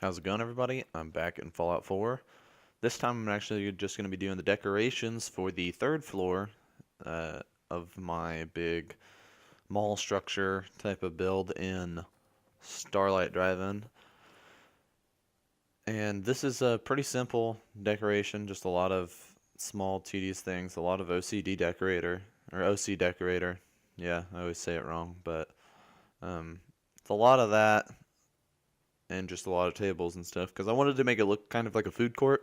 How's it going, everybody? I'm back in Fallout 4. This time I'm actually just going to be doing the decorations for the third floor of my big mall structure type of build in Starlight Drive-In. And this is a pretty simple decoration, just a lot of small tedious things, a lot of OCD decorator, or OC decorator. Yeah, I always say it wrong, but it's a lot of that and just a lot of tables and stuff because I wanted to make it look kind of like a food court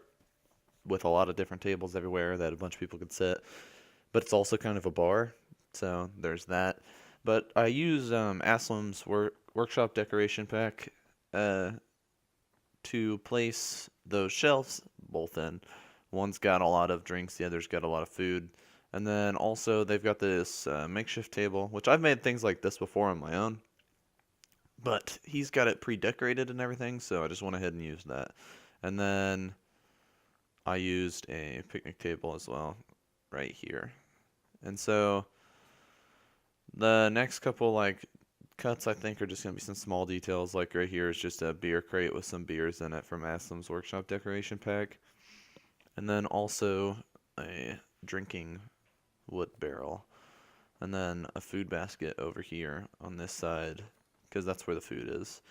with a lot of different tables everywhere that a bunch of people could sit. But it's also kind of a bar, so there's that. But I use Aslam's workshop decoration pack uh, to place those shelves both in. One's got a lot of drinks, the other's got a lot of food. And then also they've got this makeshift table, which I've made things like this before on my own. But he's got it pre-decorated and everything, so I just went ahead and used that. And then I used a picnic table as well, right here. And so the next couple cuts I think are just gonna be some small details. Like right here is just a beer crate with some beers in it from Aslam's workshop decoration pack. And then also a drinking wood barrel. And then a food basket over here on this side, because that's where the food is.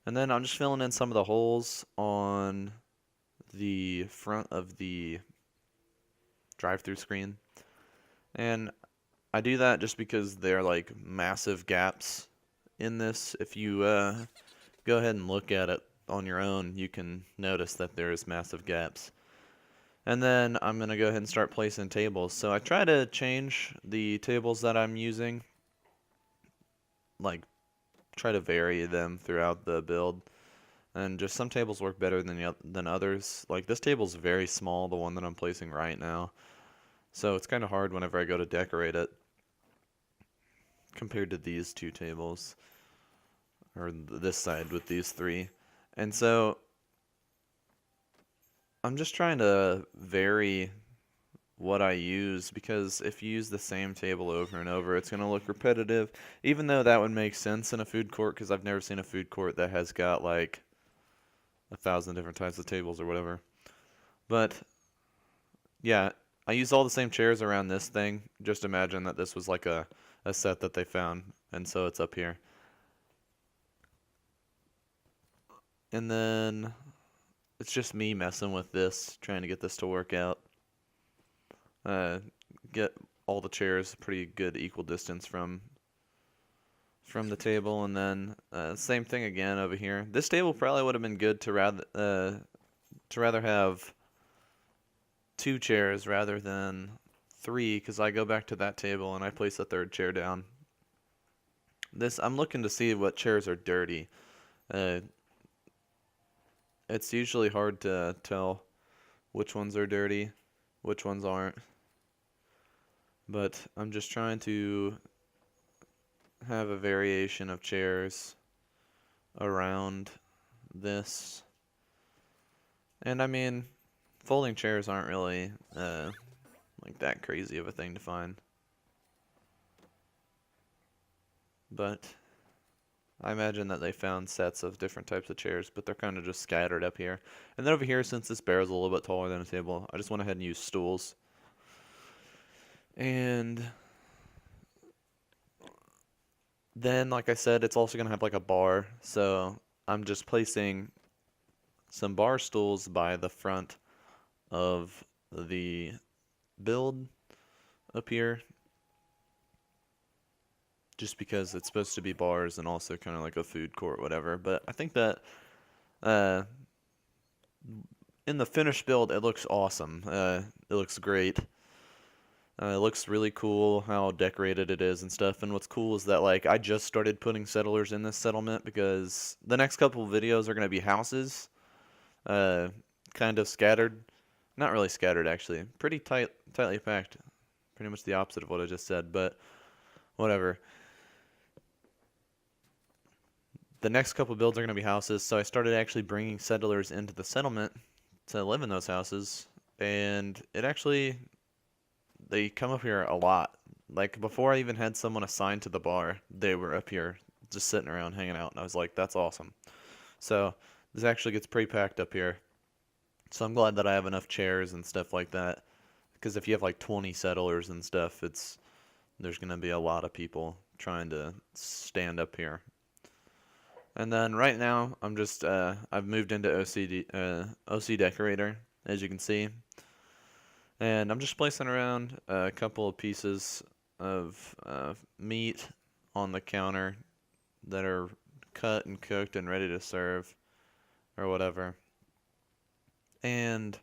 And then I'm just filling in some of the holes on the front of the drive-through screen. And I do that just because they're like massive gaps in this. If you go ahead and look at it on your own, you can notice that there's massive gaps. And then I'm going to go ahead and start placing tables. So I try to change the tables that I'm using, like try to vary them throughout the build. And just some tables work better than others. Like this table's very small, the one that I'm placing right now. So it's kind of hard whenever I go to decorate it compared to these two tables, or this side with these three. And so I'm just trying to vary what I use, because if you use the same table over and over, it's going to look repetitive, even though that would make sense in a food court, because I've never seen a food court that has got like 1,000 different types of tables or whatever. But yeah, I use all the same chairs around this thing. Just imagine that this was like a set that they found, and so it's up here. And then it's just me messing with this, trying to get this to work out. Get all the chairs pretty good equal distance from the table, and then same thing again over here. This table probably would have been good to rather have 2 chairs rather than 3, because I go back to that table and I place a third chair down. I'm looking to see what chairs are dirty. It's usually hard to tell which ones are dirty, which ones aren't. But I'm just trying to have a variation of chairs around this. And I mean, folding chairs aren't really like that crazy of a thing to find. But I imagine that they found sets of different types of chairs, but they're kind of just scattered up here. And then over here, since this barrel's a little bit taller than a table, I just went ahead and used stools. And then, like I said, it's also going to have like a bar, so I'm just placing some bar stools by the front of the build up here, just because it's supposed to be bars and also kind of like a food court, whatever. But I think that in the finished build, it looks awesome. It looks great. It looks really cool how decorated it is and stuff. And what's cool is that like I just started putting settlers in this settlement, because the next couple of videos are going to be houses, kind of scattered. Not really scattered, actually. Pretty tightly packed. Pretty much the opposite of what I just said, but whatever. The next couple builds are going to be houses, so I started actually bringing settlers into the settlement to live in those houses, and they come up here a lot. Like, before I even had someone assigned to the bar, they were up here just sitting around hanging out, and I was like, that's awesome. So this actually gets pretty packed up here. So I'm glad that I have enough chairs and stuff like that. Because if you have like 20 settlers and stuff, there's gonna be a lot of people trying to stand up here. And then right now, I've moved into OCDecorator, as you can see, and I'm just placing around a couple of pieces of meat on the counter that are cut and cooked and ready to serve or whatever. And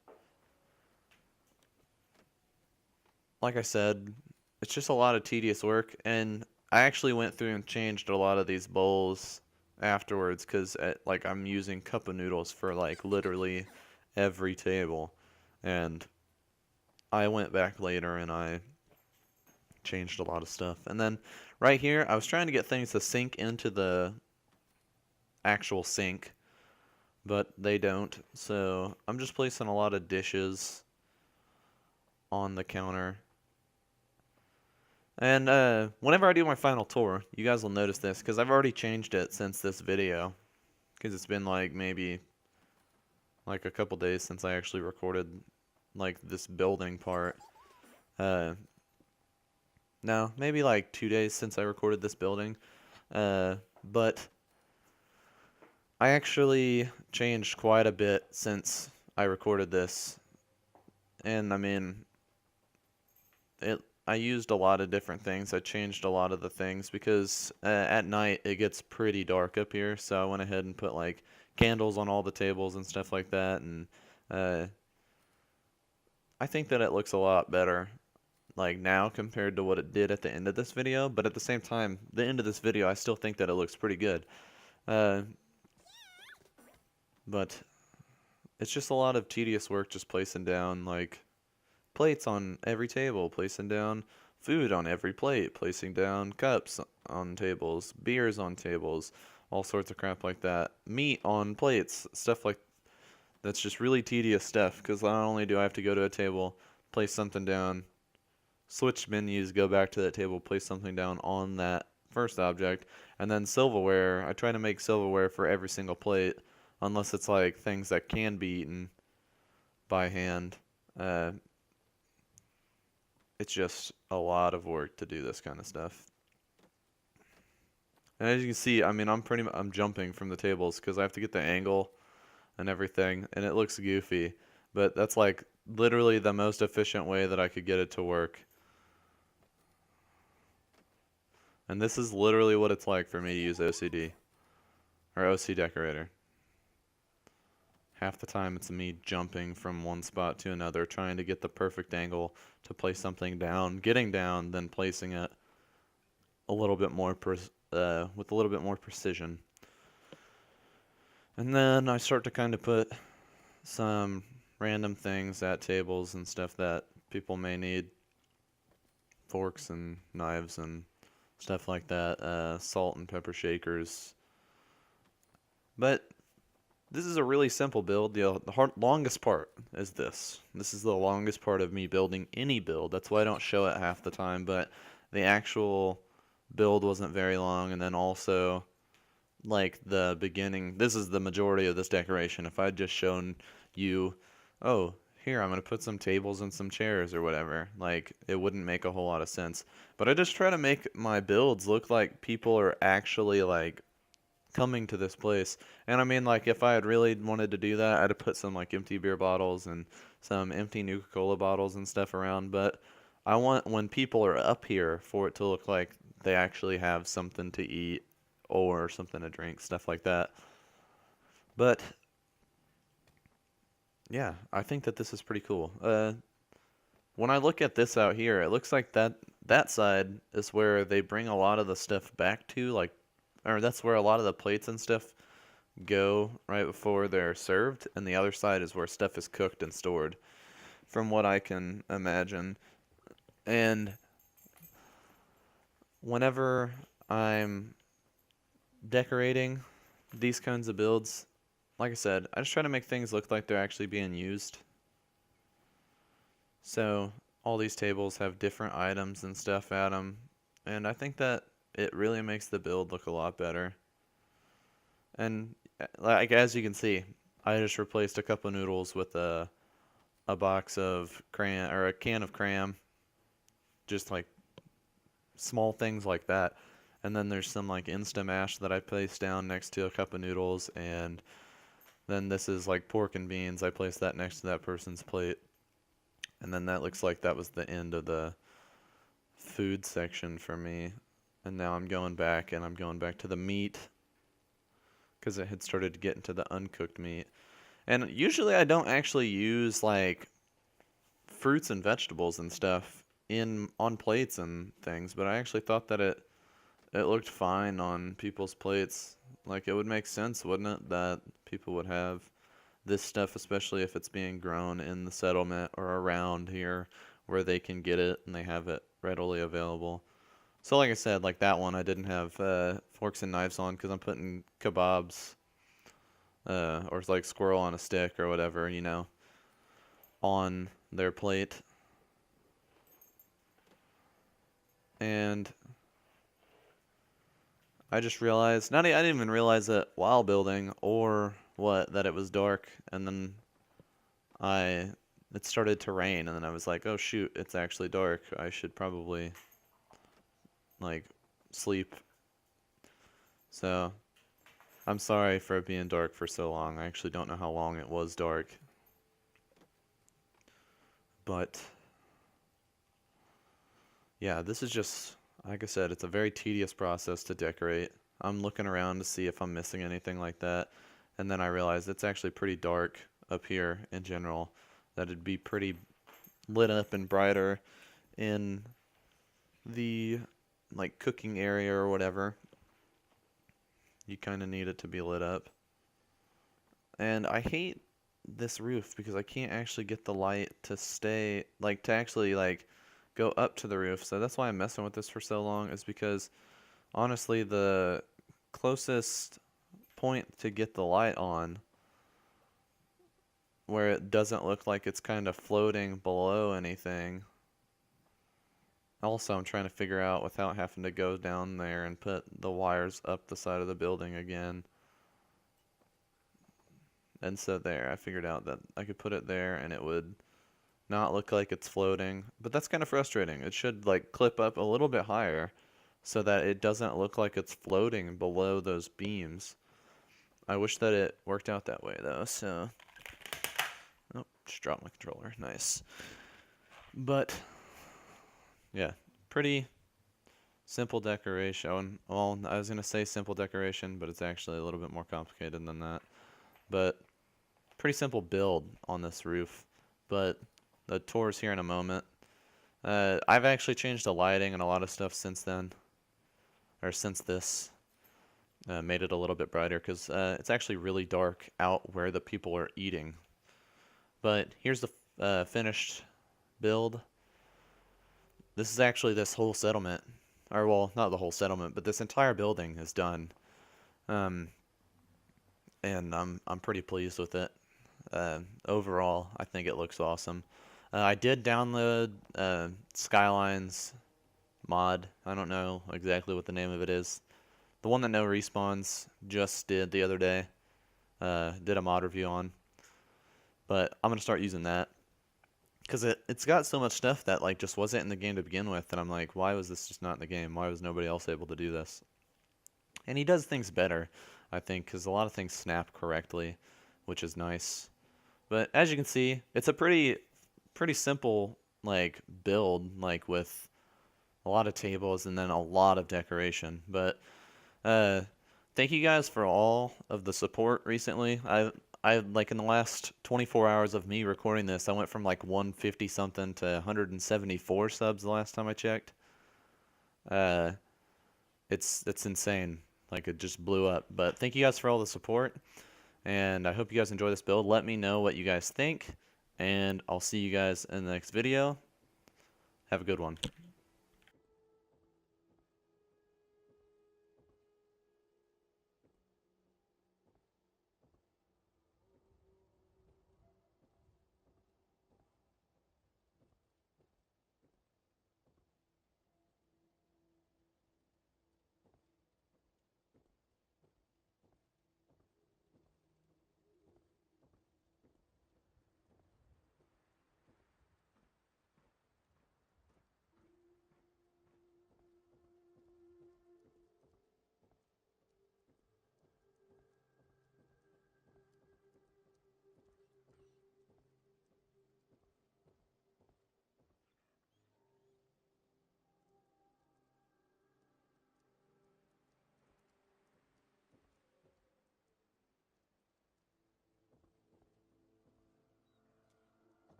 like I said, it's just a lot of tedious work, and I actually went through and changed a lot of these bowls afterwards because like I'm using cup of noodles for like literally every table, and I went back later and I changed a lot of stuff. And then right here, I was trying to get things to sink into the actual sink, but they don't. So I'm just placing a lot of dishes on the counter. And whenever I do my final tour, you guys will notice this because I've already changed it since this video. Because it's been like maybe like a couple days since I actually recorded like this building part. No, maybe like 2 days since I recorded this building. But I actually changed quite a bit since I recorded this. And I mean, I used a lot of different things. I changed a lot of the things because at night it gets pretty dark up here. So I went ahead and put like candles on all the tables and stuff like that. And I think that it looks a lot better like now compared to what it did at the end of this video. But at the same time, the end of this video, I still think that it looks pretty good. But it's just a lot of tedious work just placing down like plates on every table, placing down food on every plate, placing down cups on tables, beers on tables, all sorts of crap like that. Meat on plates, stuff like that's just really tedious stuff because not only do I have to go to a table, place something down, switch menus, go back to that table, place something down on that first object, and then silverware. I try to make silverware for every single plate, unless it's like things that can be eaten by hand. It's just a lot of work to do this kind of stuff. And as you can see, I mean, I'm jumping from the tables because I have to get the angle and everything, and it looks goofy, but that's like literally the most efficient way that I could get it to work. And this is literally what it's like for me to use OCD or OCDecorator. Half the time it's me jumping from one spot to another, trying to get the perfect angle to place something down, getting down, then placing it a little bit more with a little bit more precision. And then I start to kind of put some random things at tables and stuff that people may need. Forks and knives and stuff like that. Salt and pepper shakers. But this is a really simple build. The longest part is this. This is the longest part of me building any build. That's why I don't show it half the time. But the actual build wasn't very long. And then also, like the beginning, this is the majority of this decoration. If I'd just shown you, oh, here, I'm going to put some tables and some chairs or whatever, like it wouldn't make a whole lot of sense. But I just try to make my builds look like people are actually like coming to this place. And I mean, like, if I had really wanted to do that, I'd have put some like empty beer bottles and some empty Nuka-Cola bottles and stuff around. But I want when people are up here for it to look like they actually have something to eat or something to drink, stuff like that. But yeah, I think that this is pretty cool. When I look at this out here, it looks like that side is where they bring a lot of the stuff back to, like, or that's where a lot of the plates and stuff go right before they're served, and the other side is where stuff is cooked and stored, from what I can imagine. And whenever I'm decorating these kinds of builds, like I said, I just try to make things look like they're actually being used. So all these tables have different items and stuff at them, and I think that it really makes the build look a lot better. And like as you can see, I just replaced a cup of noodles with a box of crayon or a can of crayon, just like small things like that. And then there's some like Insta mash that I placed down next to a cup of noodles, and then this is like pork and beans. I placed that next to that person's plate. And then that looks like that was the end of the food section for me. And now I'm going back, and I'm going back to the meat because it had started to get into the uncooked meat. And usually I don't actually use like fruits and vegetables and stuff in on plates and things, but I actually thought that it looked fine on people's plates. Like it would make sense, wouldn't it, that people would have this stuff, especially if it's being grown in the settlement or around here where they can get it and they have it readily available. So like I said, like that one I didn't have forks and knives on because I'm putting kebabs or like squirrel on a stick or whatever, you know, on their plate. And I just realized, I didn't even realize it while building or what, that it was dark. And then it started to rain, and then I was like, oh shoot, it's actually dark. I should probably like sleep. So I'm sorry for it being dark for so long. I actually don't know how long it was dark. But yeah, this is just, like I said, it's a very tedious process to decorate. I'm looking around to see if I'm missing anything like that. And then I realized it's actually pretty dark up here in general. That it'd be pretty lit up and brighter in the like cooking area or whatever. You kind of need it to be lit up. And I hate this roof because I can't actually get the light to stay, like to actually like go up to the roof. So that's why I'm messing with this for so long, is because honestly the closest point to get the light on where it doesn't look like it's kind of floating below anything. Also, I'm trying to figure out without having to go down there and put the wires up the side of the building again. And so there, I figured out that I could put it there and it would not look like it's floating. But that's kind of frustrating. It should like clip up a little bit higher so that it doesn't look like it's floating below those beams. I wish that it worked out that way though, so... Oh, just dropped my controller. Nice. But, yeah, pretty simple decoration. Well, I was going to say simple decoration, but it's actually a little bit more complicated than that. But, pretty simple build on this roof. But, the tour's here in a moment. I've actually changed the lighting and a lot of stuff since then. Or since this. Made it a little bit brighter because it's actually really dark out where the people are eating. But here's the finished build. This is actually this whole settlement, or well, not the whole settlement, but this entire building is done. And I'm pretty pleased with it. Overall, I think it looks awesome. I did download Skylines mod. I don't know exactly what the name of it is. The one that No Respawns just did the other day. Did a mod review on. But I'm going to start using that. Because it's got so much stuff that like just wasn't in the game to begin with. And I'm like, why was this just not in the game? Why was nobody else able to do this? And he does things better, I think, because a lot of things snap correctly, which is nice. But as you can see, it's a pretty simple like build, like with a lot of tables and then a lot of decoration. But thank you guys for all of the support recently. I like in the last 24 hours of me recording this, I went from like 150 something to 174 subs the last time I checked. It's insane. Like it just blew up. But thank you guys for all the support, and I hope you guys enjoy this build. Let me know what you guys think, and I'll see you guys in the next video. Have a good one.